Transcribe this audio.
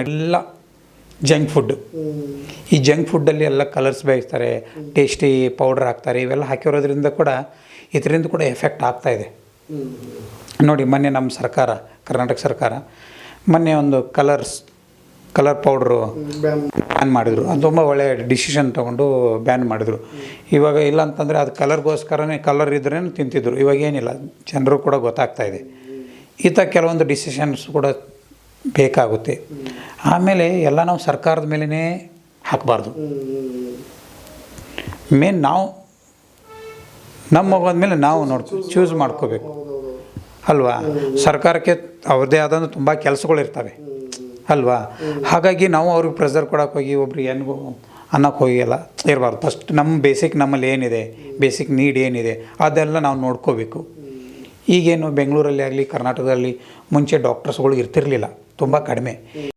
ಎಲ್ಲ junk food. ಈ junk ಫುಡ್ಡಲ್ಲಿ ಎಲ್ಲ ಕಲರ್ಸ್ ಬೇಯಿಸ್ತಾರೆ, ಟೇಸ್ಟಿ ಪೌಡ್ರ್ ಹಾಕ್ತಾರೆ. ಇವೆಲ್ಲ ಹಾಕಿರೋದ್ರಿಂದ ಕೂಡ ಇದರಿಂದ ಕೂಡ ಎಫೆಕ್ಟ್ ಆಗ್ತಾಯಿದೆ. ನೋಡಿ, ಮೊನ್ನೆ ನಮ್ಮ ಸರ್ಕಾರ, ಕರ್ನಾಟಕ ಸರ್ಕಾರ ಮೊನ್ನೆ ಒಂದು ಕಲರ್ ಪೌಡ್ರು ಬ್ಯಾನ್ ಮಾಡಿದರು. ಅದು ತುಂಬ ಒಳ್ಳೆಯ ಡಿಸಿಷನ್ ತೊಗೊಂಡು ಬ್ಯಾನ್ ಮಾಡಿದರು. ಇವಾಗ ಇಲ್ಲ ಅಂತಂದರೆ ಅದು ಕಲರ್ಗೋಸ್ಕರನೇ, ಕಲರ್ ಇದ್ರೇ ತಿಂತಿದ್ರು. ಇವಾಗ ಏನಿಲ್ಲ, ಜನರು ಕೂಡ ಗೊತ್ತಾಗ್ತಾಯಿದೆ. ಈ ಥರ ಕೆಲವೊಂದು ಡಿಸಿಷನ್ಸ್ ಕೂಡ ಬೇಕಾಗುತ್ತೆ. ಆಮೇಲೆ ಎಲ್ಲ ನಾವು ಸರ್ಕಾರದ ಮೇಲೇ ಹಾಕಬಾರ್ದು. ಮೇನ್ ನಾವು ನಮ್ಮ ಮಗದ ಮೇಲೆ ನಾವು ಚೂಸ್ ಮಾಡ್ಕೋಬೇಕು ಅಲ್ವಾ. ಸರ್ಕಾರಕ್ಕೆ ಅವ್ರದ್ದೇ ಆದಂಥ ತುಂಬ ಕೆಲಸಗಳಿರ್ತವೆ ಅಲ್ವಾ. ಹಾಗಾಗಿ ನಾವು ಅವ್ರಿಗೆ ಪ್ರೆಸರ್ ಕೊಡೋಕೆ ಹೋಗಿ ಒಬ್ರಿಗೆ ಏನಿಗೂ ಅನ್ನೋಕ್ಕೆ ಹೋಗಿ ಎಲ್ಲ ಇರಬಾರ್ದು. ಫಸ್ಟ್ ನಮ್ಮ ಬೇಸಿಕ್, ನಮ್ಮಲ್ಲಿ ಏನಿದೆ ಬೇಸಿಕ್ ನೀಡ್ ಏನಿದೆ ಅದೆಲ್ಲ ನಾವು ನೋಡ್ಕೋಬೇಕು. ಈಗೇನು ಬೆಂಗಳೂರಲ್ಲಿ ಆಗಲಿ ಕರ್ನಾಟಕದಲ್ಲಿ ಮುಂಚೆ ಡಾಕ್ಟರ್ಸ್ಗಳು ಇರ್ತಿರಲಿಲ್ಲ, ತುಂಬ ಕಡಿಮೆ.